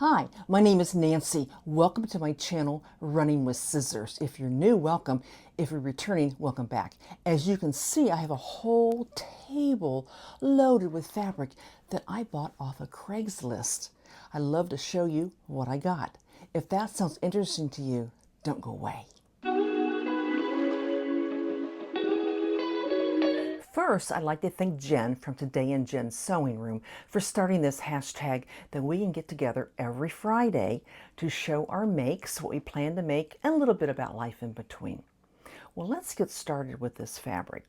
Hi, my name is Nancy. Welcome to my channel, Running with Scissors. If you're new, welcome. If you're returning, welcome back. As you can see, I have a whole table loaded with fabric that I bought off of Craigslist. I love to show you what I got. If that sounds interesting to you, don't go away. First, I'd like to thank Jen from Today in Jen's Sewing Room for starting this hashtag that we can get together every Friday to show our makes, what we plan to make, and a little bit about life in between. Well, let's get started with this fabric.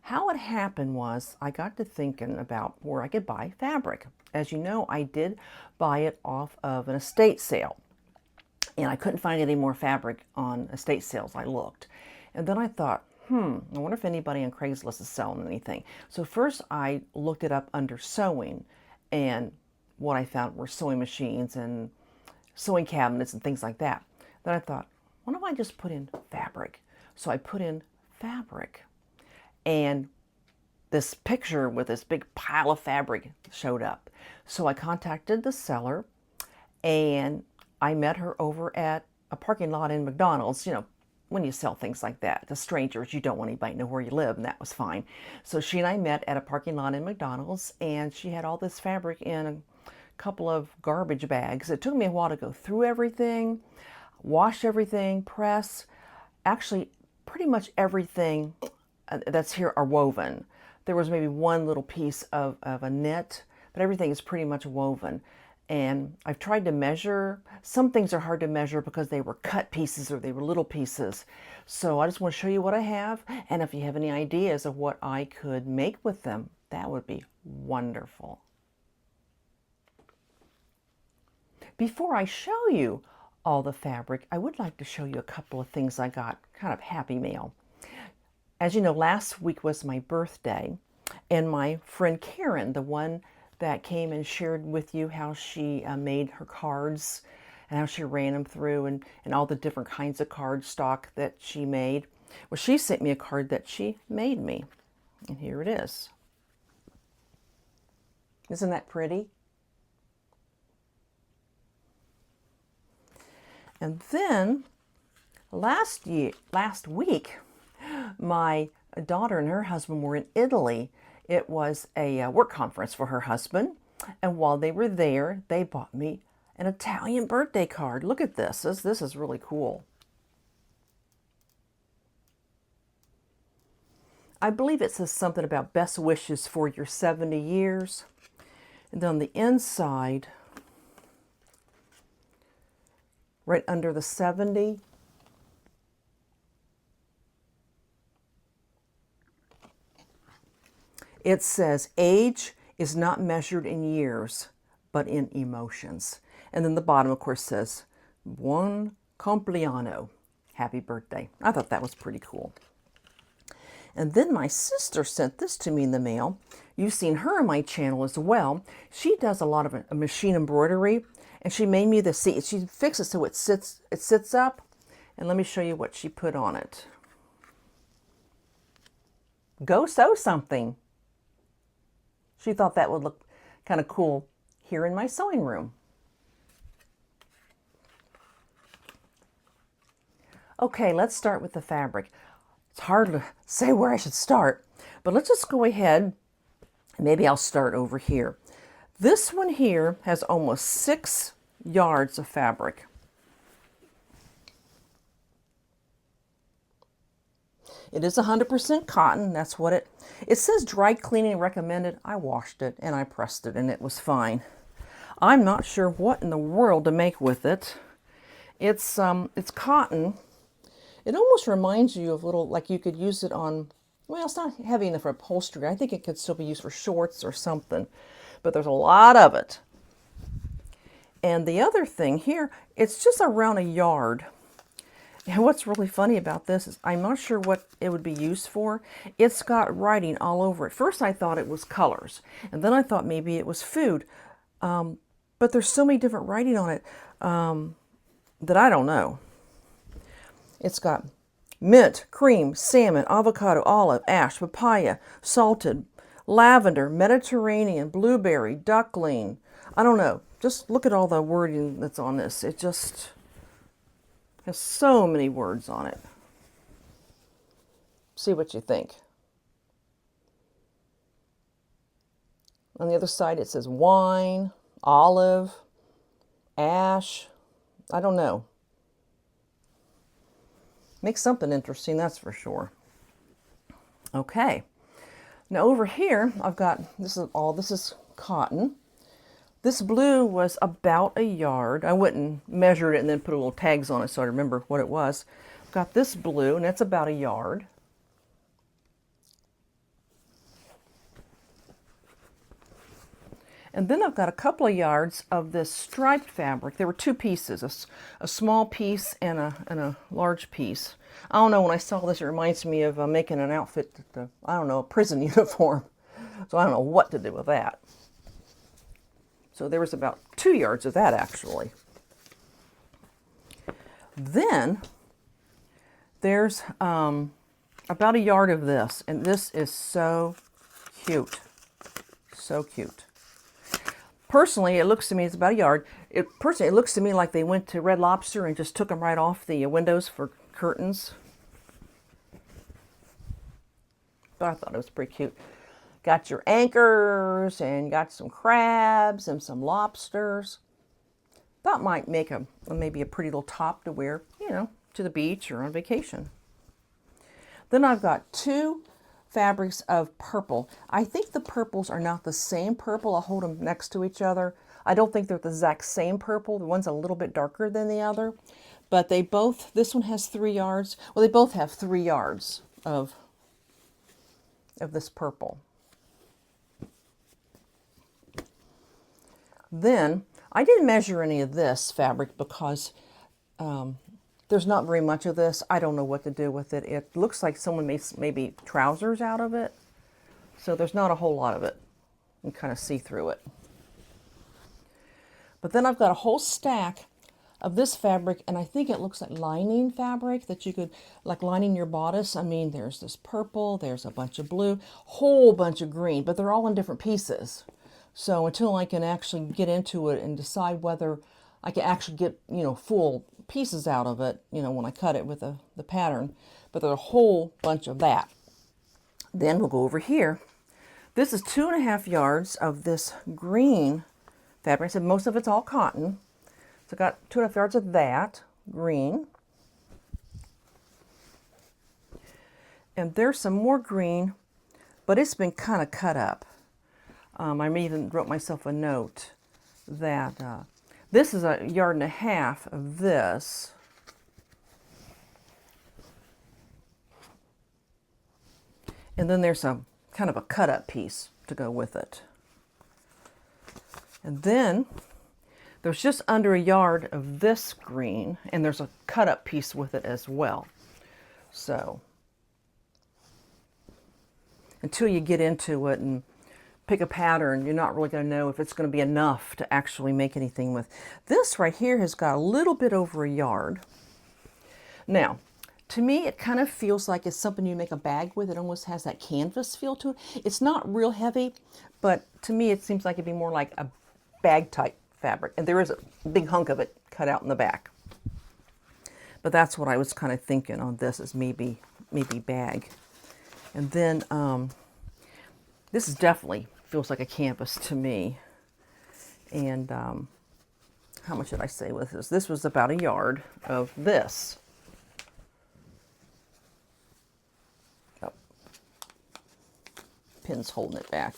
How it happened was I got to thinking about where I could buy fabric. As you know, I did buy it off of an estate sale, and I couldn't find any more fabric on estate sales. I looked, and then I thought, I wonder if anybody on Craigslist is selling anything. So first I looked it up under sewing, and what I found were sewing machines and sewing cabinets and things like that. Then I thought, why don't I just put in fabric? So I put in fabric, and this picture with this big pile of fabric showed up. So I contacted the seller, and I met her over at a parking lot in McDonald's. You know, when you sell things like that to strangers, you don't want anybody to know where you live, and that was fine. So she and I met at a parking lot in McDonald's, and she had all this fabric in a couple of garbage bags. It took me a while to go through everything, wash everything, press. Actually, pretty much everything that's here are woven. There was maybe one little piece of a knit, but everything is pretty much woven. And I've tried to measure. Some things are hard to measure because they were cut pieces or they were little pieces. So I just want to show you what I have. And if you have any ideas of what I could make with them, that would be wonderful. Before I show you all the fabric, I would like to show you a couple of things I got, kind of happy mail. As you know, last week was my birthday, and my friend Karen, the one that came and shared with you how she made her cards and how she ran them through and all the different kinds of card stock that she made. Well, she sent me a card that she made me, and here it is. Isn't that pretty? And then last week, my daughter and her husband were in Italy. It was a work conference for her husband, and while they were there, they bought me an Italian birthday card. Look at this. This is really cool. I believe it says something about best wishes for your 70 years. And then on the inside, right under the 70, it says, age is not measured in years, but in emotions. And then the bottom, of course, says, buon compleanno, happy birthday. I thought that was pretty cool. And then my sister sent this to me in the mail. You've seen her on my channel as well. She does a lot of machine embroidery, and she made me the seat. She fixed it so it sits up. And let me show you what she put on it. Go sew something. She thought that would look kind of cool here in my sewing room. Okay, let's start with the fabric. It's hard to say where I should start, but let's just go ahead. Maybe I'll start over here. This one here has almost 6 yards of fabric. It is 100% cotton. That's what it says dry cleaning recommended. I washed it and I pressed it and it was fine. I'm not sure what in the world to make with it. It's cotton. It almost reminds you of little, like you could use it on, well, it's not heavy enough for upholstery. I think it could still be used for shorts or something, but there's a lot of it. And the other thing here, it's just around a yard. And what's really funny about this is I'm not sure what it would be used for. It's got writing all over it. First I thought it was colors, and then I thought maybe it was food. But there's so many different writing on it that I don't know. It's got mint, cream, salmon, avocado, olive, ash, papaya, salted, lavender, Mediterranean, blueberry, duckling, I don't know. Just look at all the wording that's on this. It just has so many words on it. See what you think. On the other side it says wine, olive, ash. I don't know. Makes something interesting, that's for sure. Okay. Now over here I've got, this is cotton. This blue was about a yard. I wouldn't measure it and then put little tags on it so I remember what it was. I've got this blue, and it's about a yard. And then I've got a couple of yards of this striped fabric. There were two pieces, a small piece and a large piece. I don't know, when I saw this, it reminds me of making an outfit, I don't know, a prison uniform. So I don't know what to do with that. So there was about 2 yards of that, actually. Then there's about a yard of this, and this is so cute. So cute. Personally, it looks to me, it's about a yard. Personally, it looks to me like they went to Red Lobster and just took them right off the windows for curtains. But I thought it was pretty cute. Got your anchors and got some crabs and some lobsters. That might make maybe a pretty little top to wear, you know, to the beach or on vacation. Then I've got 2 fabrics of purple. I think the purples are not the same purple. I'll hold them next to each other. I don't think they're the exact same purple. The one's a little bit darker than the other. But they both, this one has 3 yards. Well, they both have 3 yards of this purple. Then, I didn't measure any of this fabric because there's not very much of this. I don't know what to do with it. It looks like someone made maybe trousers out of it. So there's not a whole lot of it. You can kind of see through it. But then I've got a whole stack of this fabric, and I think it looks like lining fabric that you could, like lining your bodice. I mean, there's this purple, there's a bunch of blue, whole bunch of green, but they're all in different pieces. So until I can actually get into it and decide whether I can actually get, you know, full pieces out of it, you know, when I cut it with the pattern. But there's a whole bunch of that. Then we'll go over here. This is 2.5 yards of this green fabric. I said most of it's all cotton. So I got 2.5 yards of that green. And there's some more green, but it's been kind of cut up. I even wrote myself a note that this is 1.5 yards of this. And then there's a kind of a cut up piece to go with it. And then there's just under 1 yard of this green, and there's a cut up piece with it as well. So until you get into it and pick a pattern, you're not really going to know if it's going to be enough to actually make anything with. This right here has got a little bit over 1 yard. Now, to me, it kind of feels like it's something you make a bag with. It almost has that canvas feel to it. It's not real heavy, but to me, it seems like it'd be more like a bag type fabric. And there is a big hunk of it cut out in the back. But that's what I was kind of thinking on this, is maybe bag. And then this is definitely feels like a canvas to me. And how much did I say with this? This was about 1 yard of this. Oh, pin's holding it back.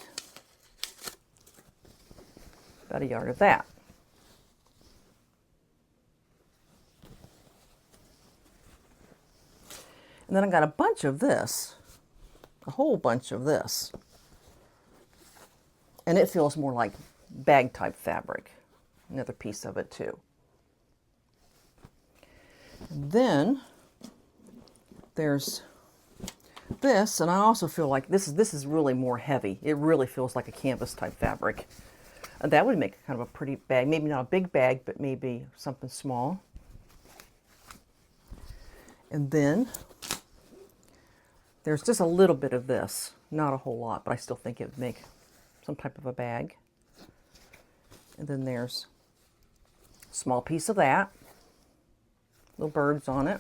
About 1 yard of that. And then I got a bunch of this, a whole bunch of this. And it feels more like bag type fabric. Another piece of it too. And then there's this, and I also feel like this is really more heavy. It really feels like a canvas type fabric. And that would make kind of a pretty bag. Maybe not a big bag, but maybe something small. And then there's just a little bit of this. Not a whole lot, but I still think it would make some type of a bag. And then there's a small piece of that. Little birds on it.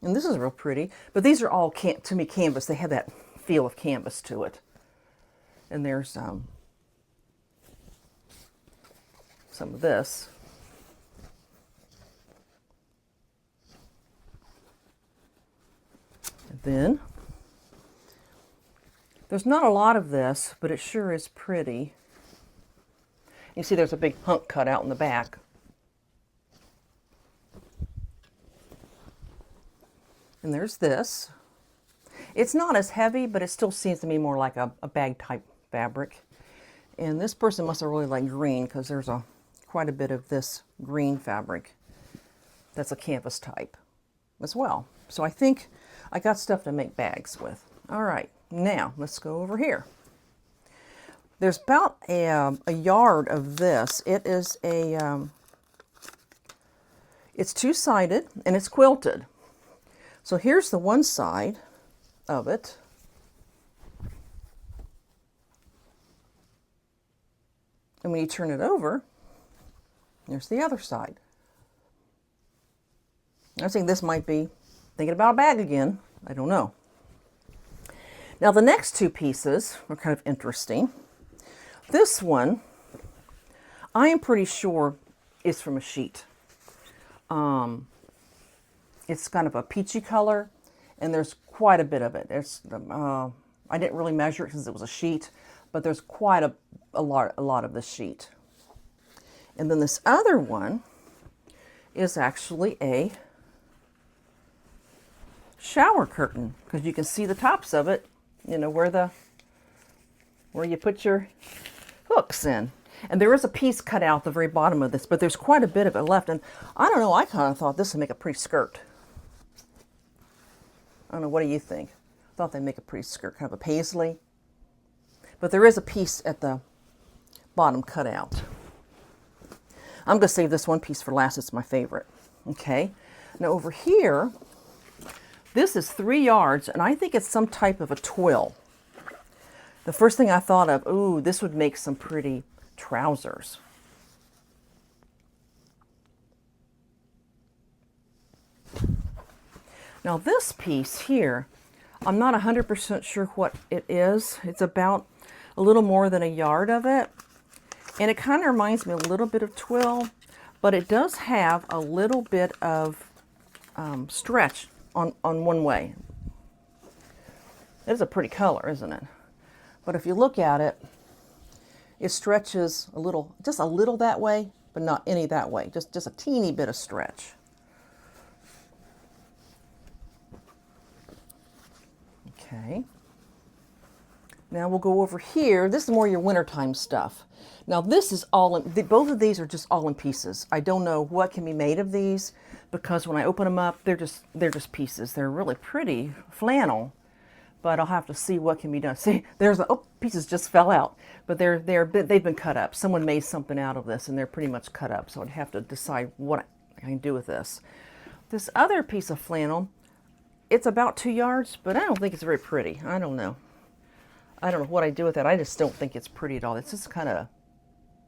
And this is real pretty, but these are all, to me, canvas. They have that feel of canvas to it. And there's some of this. And then there's not a lot of this, but it sure is pretty. You see there's a big hunk cut out in the back. And there's this. It's not as heavy, but it still seems to me more like a bag type fabric. And this person must have really liked green, because there's quite a bit of this green fabric that's a canvas type as well. So I think I got stuff to make bags with. All right, now let's go over here. There's about a yard of this. It is it's two-sided and it's quilted. So here's the one side of it. And when you turn it over, there's the other side. I think this might be thinking about a bag again. I don't know. Now the next two pieces are kind of interesting. This one, I am pretty sure is from a sheet. It's kind of a peachy color, and there's quite a bit of it. I didn't really measure it because it was a sheet, but there's quite a lot of this sheet. And then this other one is actually a shower curtain, because you can see the tops of it, you know, where you put your hooks in. And there is a piece cut out at the very bottom of this, but there's quite a bit of it left. And I don't know, I kind of thought this would make a pretty skirt. I don't know, what do you think? I thought they'd make a pretty skirt, kind of a paisley. But there is a piece at the bottom cut out. I'm going to save this one piece for last. It's my favorite. Okay. Now over here, this is 3 yards, and I think it's some type of a twill. The first thing I thought of, ooh, this would make some pretty trousers. Now this piece here, I'm not 100% sure what it is. It's about a little more than a yard of it. And it kind of reminds me a little bit of twill, but it does have a little bit of stretch on one way. It's a pretty color, isn't it? But if you look at it, it stretches a little, just a little that way, but not any that way. Just a teeny bit of stretch. Okay. Now we'll go over here. This is more your wintertime stuff. Now this is all in, both of these are just all in pieces. I don't know what can be made of these, because when I open them up, they're just pieces. They're really pretty flannel, but I'll have to see what can be done. See, there's pieces just fell out, but they've been cut up. Someone made something out of this, and they're pretty much cut up. So I'd have to decide what I can do with this. This other piece of flannel, it's about 2 yards, but I don't think it's very pretty. I don't know. I don't know what I do with it. I just don't think it's pretty at all. It's just kind of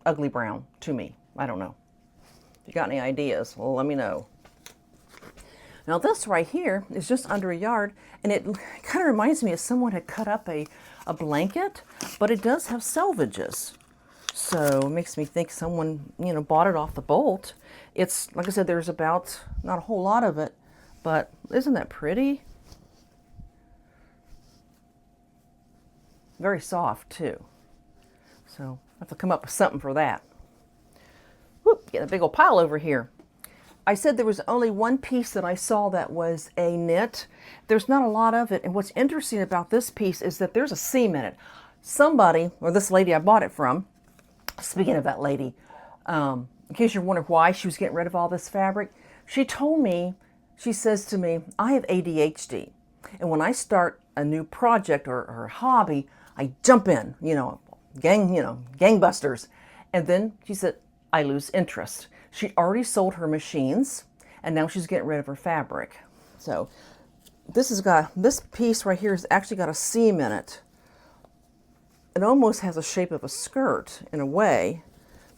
ugly brown to me. I don't know. If you got any ideas, well, let me know. Now this right here is just under a yard, and it kind of reminds me of someone had cut up a blanket, but it does have selvages. So it makes me think someone, you know, bought it off the bolt. It's, like I said, there's about, not a whole lot of it, but isn't that pretty? Very soft too. So I have to come up with something for that. Whoop, get a big old pile over here. I said there was only one piece that I saw that was a knit. There's not a lot of it. And what's interesting about this piece is that there's a seam in it. Somebody, or this lady I bought it from, speaking of that lady, in case you're wondering why she was getting rid of all this fabric, she told me, she says to me, I have ADHD. And when I start a new project or a hobby, I jump in, gangbusters. And then she said, I lose interest. She already sold her machines, and now she's getting rid of her fabric. So this piece right here has actually got a seam in it. it almost has a shape of a skirt in a way,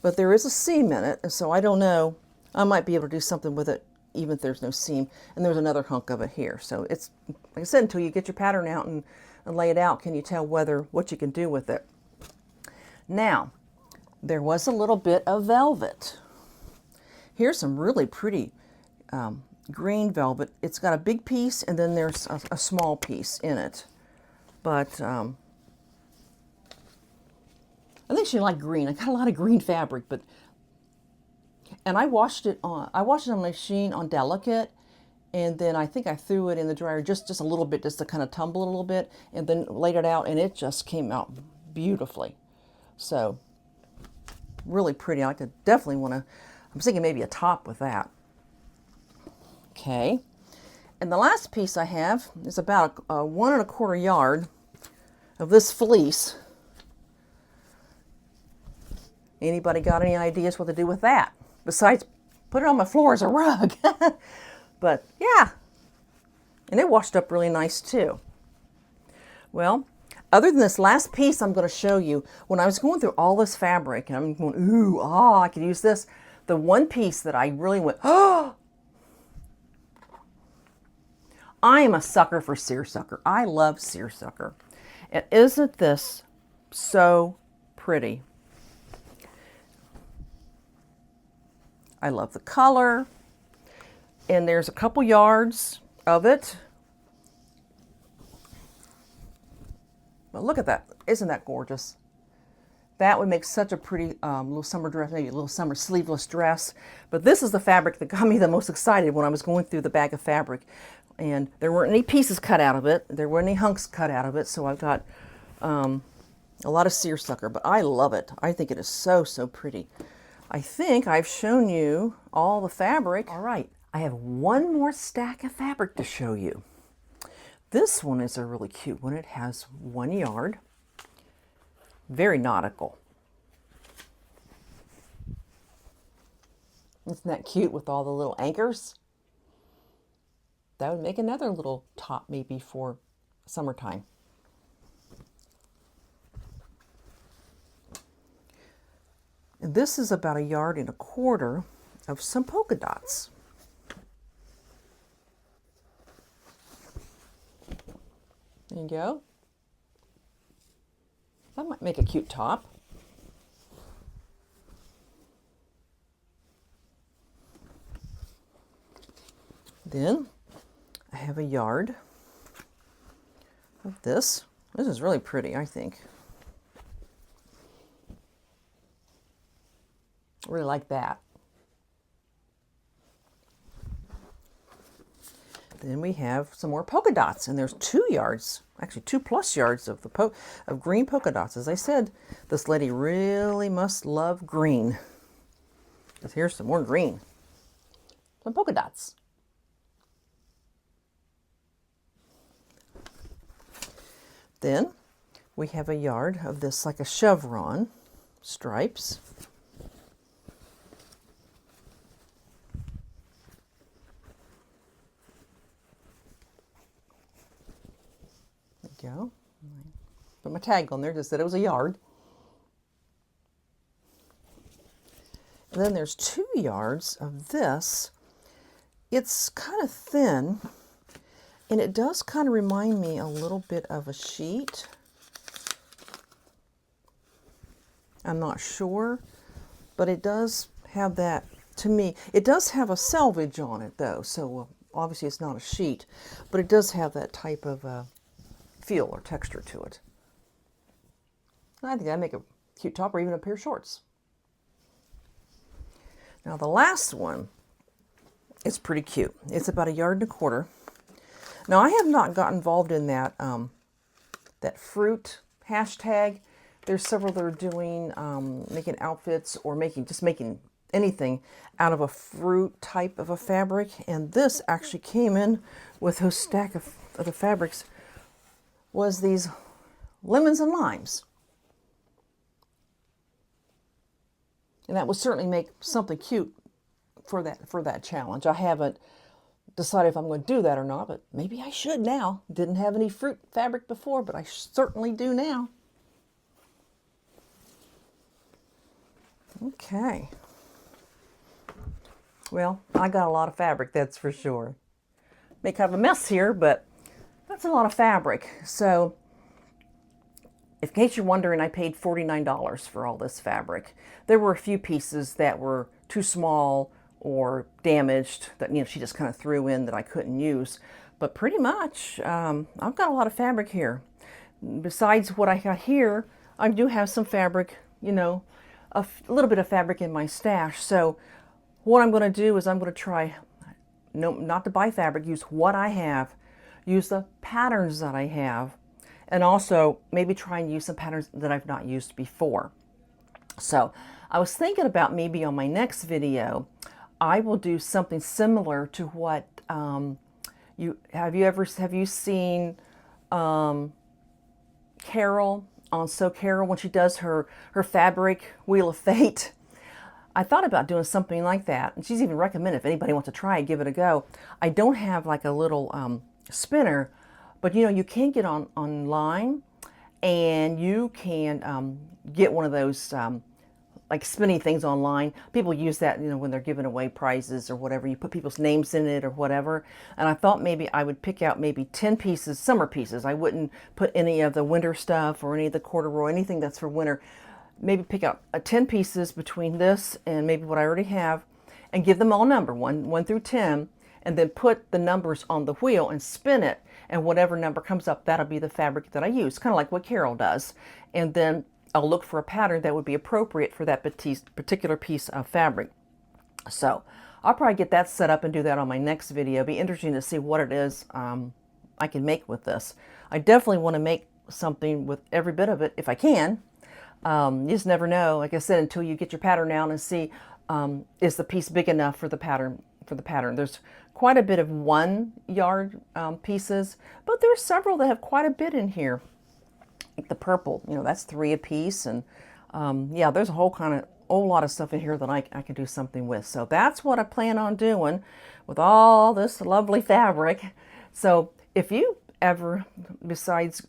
but there is a seam in it, and so I don't know. I might be able to do something with it even if there's no seam. And there's another hunk of it here. So it's, like I said, until you get your pattern out and lay it out, can you tell what you can do with it. Now, there was a little bit of velvet. Here's some really pretty green velvet. It's got a big piece and then there's a small piece in it. But I think she liked green. I got a lot of green fabric, and I washed it on the machine on delicate, and then I think I threw it in the dryer just a little bit, just to kind of tumble it a little bit, and then laid it out, and it just came out beautifully. So really pretty. I could definitely want to, I'm thinking maybe a top with that. Okay, and the last piece I have is about 1 1/4 yard of this fleece. Anybody got any ideas what to do with that? Besides, put it on my floor as a rug. But yeah, and it washed up really nice too. Well, other than this last piece I'm going to show you, when I was going through all this fabric, and I'm going, ooh, I could use this. The one piece that I really went, oh, I am a sucker for seersucker. I love seersucker. And isn't this so pretty? I love the color, and there's a couple yards of it. But look at that. Isn't that gorgeous? That would make such a pretty little summer dress, maybe a little summer sleeveless dress. But this is the fabric that got me the most excited when I was going through the bag of fabric. And there weren't any pieces cut out of it. There weren't any hunks cut out of it. So I've got a lot of seersucker, but I love it. I think it is so, so pretty. I think I've shown you all the fabric. All right, I have one more stack of fabric to show you. This one is a really cute one. It has 1 yard, very nautical. Isn't that cute with all the little anchors? That would make another little top maybe for summertime. And this is about 1 1/4 yards of some polka dots. There you go. That might make a cute top. Then I have 1 yard of this. This is really pretty, I think. I really like that. Then we have some more polka dots, and there's 2 yards, actually 2+ yards of green polka dots. As I said, this lady really must love green. Because here's some more green, some polka dots. Then we have 1 yard of this, like a chevron stripes. Go. Put my tag on there, just said it was 1 yard. And then there's 2 yards of this. It's kind of thin, and it does kind of remind me a little bit of a sheet. I'm not sure, but it does have that, to me, it does have a selvage on it though, so obviously it's not a sheet, but it does have that type of feel or texture to it. I think that'd make a cute top or even a pair of shorts. Now the last one is pretty cute. It's about 1 1/4 yards. Now I have not got involved in that that fruit hashtag. There's several that are doing making outfits or making anything out of a fruit type of a fabric, and this actually came in with a stack of the fabrics. Was these lemons and limes. And that would certainly make something cute for that challenge. I haven't decided if I'm going to do that or not, but maybe I should now. Didn't have any fruit fabric before, but I certainly do now. Okay. Well, I got a lot of fabric, that's for sure. Make kind of a mess here, but that's a lot of fabric. So, in case you're wondering, I paid $49 for all this fabric. There were a few pieces that were too small or damaged that, she just kind of threw in that I couldn't use. But pretty much, I've got a lot of fabric here. Besides what I got here, I do have some fabric, a little bit of fabric in my stash. So what I'm going to do is I'm going to try, not to buy fabric, use what I have, use the patterns that I have, and also maybe try and use some patterns that I've not used before. So I was thinking about maybe on my next video, I will do something similar to what have you seen Carol on So Carol when she does her fabric Wheel of Fate? I thought about doing something like that, and she's even recommended if anybody wants to try it, give it a go. I don't have like a little spinner, but you can get online, and you can get one of those like spinny things online. People use that, when they're giving away prizes or whatever. You put people's names in it or whatever. And I thought maybe I would pick out maybe 10 pieces, summer pieces. I wouldn't put any of the winter stuff or any of the corduroy, anything that's for winter. Maybe pick out 10 pieces between this and maybe what I already have, and give them all a number, 1 through 10, and then put the numbers on the wheel and spin it. And whatever number comes up, that'll be the fabric that I use, kind of like what Carol does. And then I'll look for a pattern that would be appropriate for that particular piece of fabric. So I'll probably get that set up and do that on my next video. It'll be interesting to see what it is I can make with this. I definitely want to make something with every bit of it if I can. You just never know, like I said, until you get your pattern out and see is the piece big enough for the pattern. There's quite a bit of 1 yard pieces, but there's several that have quite a bit in here. Like the purple, that's 3 a piece, and yeah, there's a whole lot of stuff in here that I can do something with. So that's what I plan on doing with all this lovely fabric. So if you ever, besides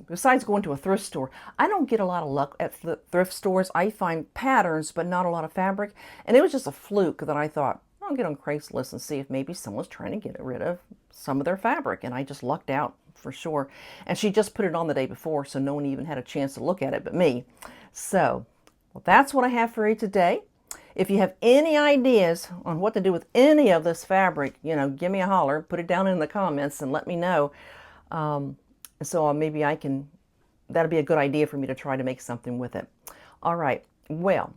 going to a thrift store, I don't get a lot of luck at thrift stores. I find patterns but not a lot of fabric, and it was just a fluke that I thought, I'll get on Craigslist and see if maybe someone's trying to get rid of some of their fabric, and I just lucked out for sure. And she just put it on the day before, so no one even had a chance to look at it but me. So, well, that's what I have for you today. If you have any ideas on what to do with any of this fabric, give me a holler, put it down in the comments and let me know. So maybe that'll be a good idea for me to try to make something with it. All right. Well,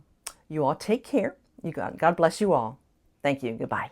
you all take care. God bless you all. Thank you. Goodbye.